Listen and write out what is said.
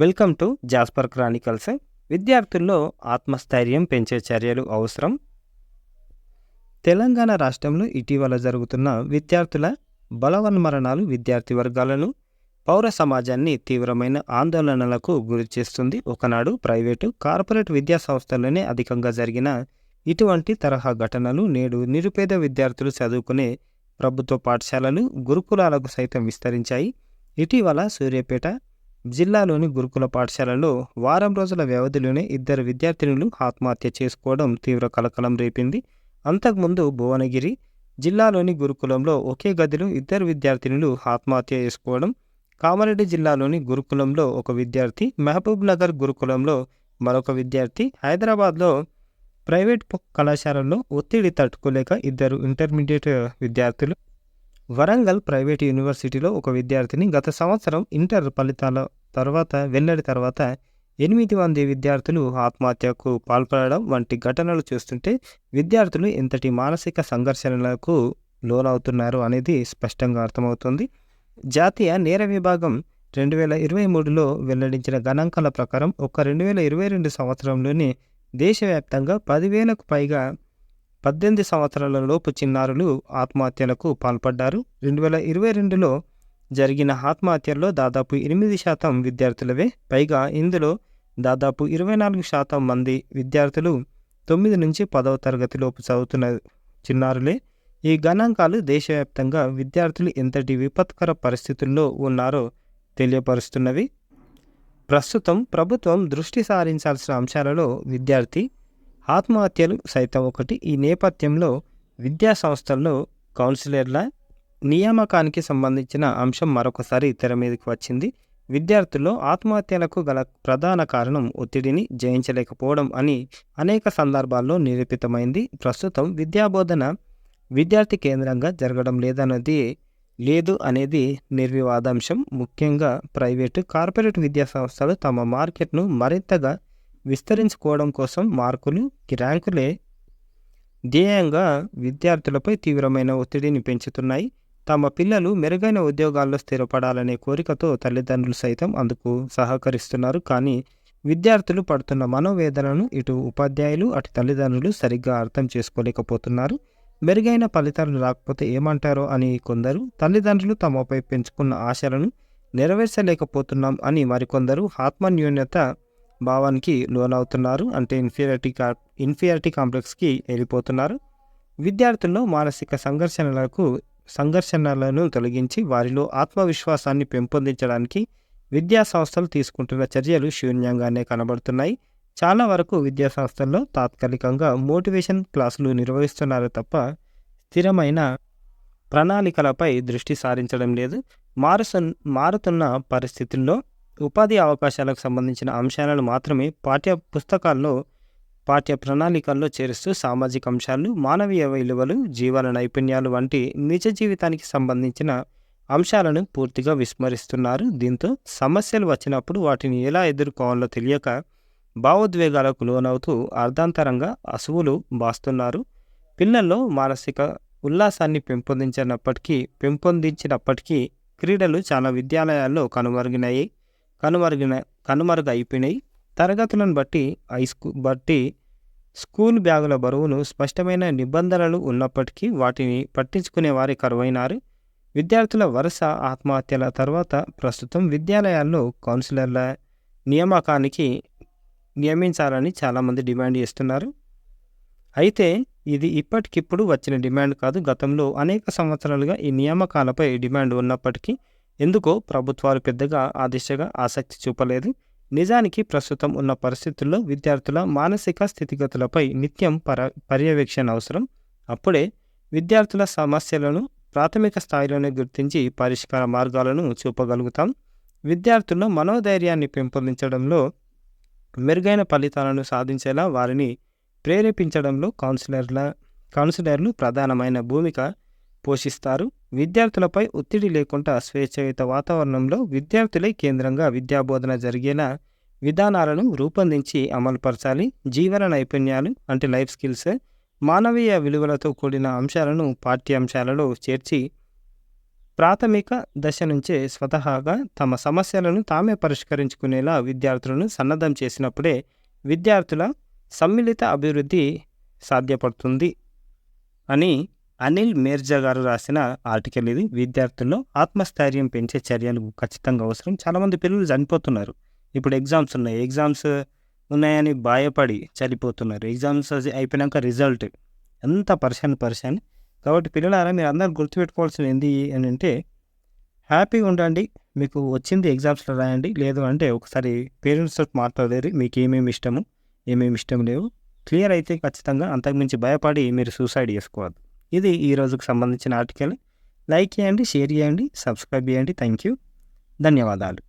Welcome to Jasper Chronicles. విద్యార్థుల్లో ఆత్మస్థైర్యం పెంచే చర్యలు అవసరం. తెలంగాణ రాష్ట్రంలో ఇటీవల జరుగుతున్న విద్యార్థుల బలవన్మరణాలు విద్యార్థి వర్గాలను, పౌర సమాజాన్ని తీవ్రమైన ఆందోళనలకు గురిచేస్తుంది. ఒకనాడు ప్రైవేటు, కార్పొరేట్ విద్యా సంస్థల్లోనే అధికంగా జరిగిన ఇటువంటి తరహా ఘటనలు నేడు నిరుపేద విద్యార్థులు చదువుకునే ప్రభుత్వ పాఠశాలలు, గురుకులాలకు సైతం విస్తరించాయి. ఇటీవల సూర్యాపేట జిల్లాలోని గురుకుల పాఠశాలలో వారం రోజుల వ్యవధిలోనే 2 విద్యార్థినులు ఆత్మహత్య చేసుకోవడం తీవ్ర కలకలం రేపింది. అంతకుముందు భువనగిరి జిల్లాలోని గురుకులంలో ఒకే గదిలో 2 విద్యార్థినులు ఆత్మహత్య చేసుకోవడం, కామారెడ్డి జిల్లాలోని గురుకులంలో ఒక విద్యార్థి, మహబూబ్ నగర్ గురుకులంలో మరొక విద్యార్థి, హైదరాబాద్లో ప్రైవేట్ కళాశాలల్లో ఒత్తిడి తట్టుకోలేక 2 ఇంటర్మీడియట్ విద్యార్థులు, వరంగల్ ప్రైవేటు యూనివర్సిటీలో ఒక విద్యార్థిని గత సంవత్సరం ఇంటర్ ఫలితాల వెల్లడి తర్వాత 8 మంది విద్యార్థులు ఆత్మహత్యకు పాల్పడడం వంటి ఘటనలు చూస్తుంటే విద్యార్థులు ఎంతటి మానసిక సంఘర్షణలకు లోనవుతున్నారు అనేది స్పష్టంగా అర్థమవుతుంది. జాతీయ నేర విభాగం 2023లో వెల్లడించిన గణాంకాల ప్రకారం 2022 సంవత్సరంలోనే దేశవ్యాప్తంగా 10,000కు పైగా 18 సంవత్సరాల లోపు చిన్నారులు ఆత్మహత్యలకు పాల్పడ్డారు. 2022లో జరిగిన ఆత్మహత్యల్లో దాదాపు 8% విద్యార్థులవే. పైగా ఇందులో దాదాపు 24% మంది విద్యార్థులు 9 నుంచి 10వ తరగతి లోపు చదువుతున్న చిన్నారులే. ఈ గణాంకాలు దేశవ్యాప్తంగా విద్యార్థులు ఎంతటి విపత్కర పరిస్థితుల్లో ఉన్నారో తెలియపరుస్తున్నవి. ప్రస్తుతం ప్రభుత్వం దృష్టి సారించాల్సిన అంశాలలో విద్యార్థి ఆత్మహత్యలు సైతం ఒకటి. ఈ నేపథ్యంలో విద్యా సంస్థల్లో కౌన్సిలర్ల నియామకానికి సంబంధించిన అంశం మరొకసారి తెర మీదకి వచ్చింది. విద్యార్థుల్లో ఆత్మహత్యలకు గల ప్రధాన కారణం ఒత్తిడిని జయించలేకపోవడం అని అనేక సందర్భాల్లో నిరూపితమైంది. ప్రస్తుతం విద్యాబోధన విద్యార్థి కేంద్రంగా జరగడం లేదు అనేది నిర్వివాదాంశం. ముఖ్యంగా ప్రైవేటు, కార్పొరేట్ విద్యా సంస్థలు తమ మార్కెట్ను మరింతగా విస్తరించుకోవడం కోసం మార్కులు, ర్యాంకులే ధ్యేయంగా విద్యార్థులపై తీవ్రమైన ఒత్తిడిని పెంచుతున్నాయి. తమ పిల్లలు మెరుగైన ఉద్యోగాల్లో స్థిరపడాలనే కోరికతో తల్లిదండ్రులు సైతం అందుకు సహకరిస్తున్నారు. కానీ విద్యార్థులు పడుతున్న మనోవేదనను ఇటు ఉపాధ్యాయులు, అటు తల్లిదండ్రులు సరిగ్గా అర్థం చేసుకోలేకపోతున్నారు. మెరుగైన ఫలితాలు రాకపోతే ఏమంటారో అని కొందరు, తల్లిదండ్రులు తమపై పెంచుకున్న ఆశలను నెరవేర్చలేకపోతున్నాం అని మరికొందరు ఆత్మన్యూన్యత భావానికి లోనవుతున్నారు. అంటే ఇన్ఫీరియారిటీ కాంప్లెక్స్కి వెళ్ళిపోతున్నారు. విద్యార్థుల్లో మానసిక సంఘర్షణలను తొలగించి వారిలో ఆత్మవిశ్వాసాన్ని పెంపొందించడానికి విద్యా సంస్థలు తీసుకుంటున్న చర్యలు శూన్యంగానే కనబడుతున్నాయి. చాలా వరకు విద్యా సంస్థల్లో తాత్కాలికంగా మోటివేషన్ క్లాసులు నిర్వహిస్తున్నారు తప్ప స్థిరమైన ప్రణాళికలపై దృష్టి సారించడం లేదు. మారుతున్న పరిస్థితుల్లో ఉపాధి అవకాశాలకు సంబంధించిన అంశాలను మాత్రమే పాఠ్య ప్రణాళికల్లో చేరుస్తూ సామాజిక అంశాలు, మానవీయ విలువలు, జీవన నైపుణ్యాలు వంటి నిజ జీవితానికి సంబంధించిన అంశాలను పూర్తిగా విస్మరిస్తున్నారు. దీంతో సమస్యలు వచ్చినప్పుడు వాటిని ఎలా ఎదుర్కోవాలో తెలియక భావోద్వేగాలకు లోనవుతూ అర్ధాంతరంగా అసువులు బాస్తున్నారు. పిల్లల్లో మానసిక ఉల్లాసాన్ని పెంపొందించినప్పటికీ క్రీడలు చాలా విద్యాలయాల్లో కనుమరుగైపోయినాయి. తరగతులను బట్టి స్కూల్ బ్యాగుల బరువును స్పష్టమైన నిబంధనలు ఉన్నప్పటికీ వాటిని పట్టించుకునే వారి కరువైనారు. విద్యార్థుల వరుస ఆత్మహత్యల తర్వాత ప్రస్తుతం విద్యాలయాల్లో కౌన్సిలర్ల నియమించాలని చాలామంది డిమాండ్ చేస్తున్నారు. అయితే ఇది ఇప్పటికిప్పుడు వచ్చిన డిమాండ్ కాదు. గతంలో అనేక సంవత్సరాలుగా ఈ నియామకాలపై డిమాండ్ ఉన్నప్పటికీ ఎందుకో ప్రభుత్వాలు పెద్దగా ఆ దిశగా ఆసక్తి చూపలేదు. నిజానికి ప్రస్తుతం ఉన్న పరిస్థితుల్లో విద్యార్థుల మానసిక స్థితిగతులపై నిత్యం పర్యవేక్షణ అవసరం. అప్పుడే విద్యార్థుల సమస్యలను ప్రాథమిక స్థాయిలోనే గుర్తించి పరిష్కార మార్గాలను చూపగలుగుతాం. విద్యార్థుల్లో మనోధైర్యాన్ని పెంపొందించడంలో, మెరుగైన ఫలితాలను సాధించేలా వారిని ప్రేరేపించడంలో కౌన్సిలర్లు ప్రధానమైన భూమిక పోషిస్తారు. విద్యార్థులపై ఒత్తిడి లేకుండా స్వేచ్ఛాయుత వాతావరణంలో విద్యార్థులే కేంద్రంగా విద్యాబోధన జరిగేలా విధానాలను రూపొందించి అమలుపరచాలి. జీవన నైపుణ్యాలు అంటే లైఫ్ స్కిల్స్, మానవీయ విలువలతో కూడిన అంశాలను పాఠ్యాంశాలలో చేర్చి ప్రాథమిక దశ నుంచే స్వతహాగా తమ సమస్యలను తామే పరిష్కరించుకునేలా విద్యార్థులను సన్నద్ధం చేసినప్పుడే విద్యార్థుల సమ్మిళిత అభివృద్ధి సాధ్యపడుతుంది అని అనిల్ మేర్జా గారు రాసిన ఆర్టికల్ ఇది. విద్యార్థుల్లో ఆత్మస్థైర్యం పెంచే చర్యలు ఖచ్చితంగా అవసరం. చాలామంది పిల్లలు చనిపోతున్నారు. ఇప్పుడు ఎగ్జామ్స్ ఉన్నాయి. ఎగ్జామ్స్ ఉన్నాయని భయపడి చనిపోతున్నారు. ఎగ్జామ్స్ అయిపోయినాక రిజల్ట్ ఎంత పరిశాన్. కాబట్టి పిల్లలారా మీరు అందరూ గుర్తుపెట్టుకోవాల్సింది ఏంది అని అంటే, హ్యాపీగా ఉండండి. మీకు వచ్చింది ఎగ్జామ్స్లో రాయండి. లేదు అంటే ఒకసారి పేరెంట్స్తో మాట్లాడేది, మీకు ఏమేమి ఇష్టము ఏమేమి ఇష్టం లేవు క్లియర్ అయితే ఖచ్చితంగా అంతకుమించి భయపడి మీరు సూసైడ్ చేసుకోవద్దు. ఇది ఈ రోజుకు సంబంధించిన ఆర్టికల్. లైక్ చేయండి, షేర్ చేయండి, సబ్స్క్రైబ్ చేయండి. థ్యాంక్ యూ, ధన్యవాదాలు.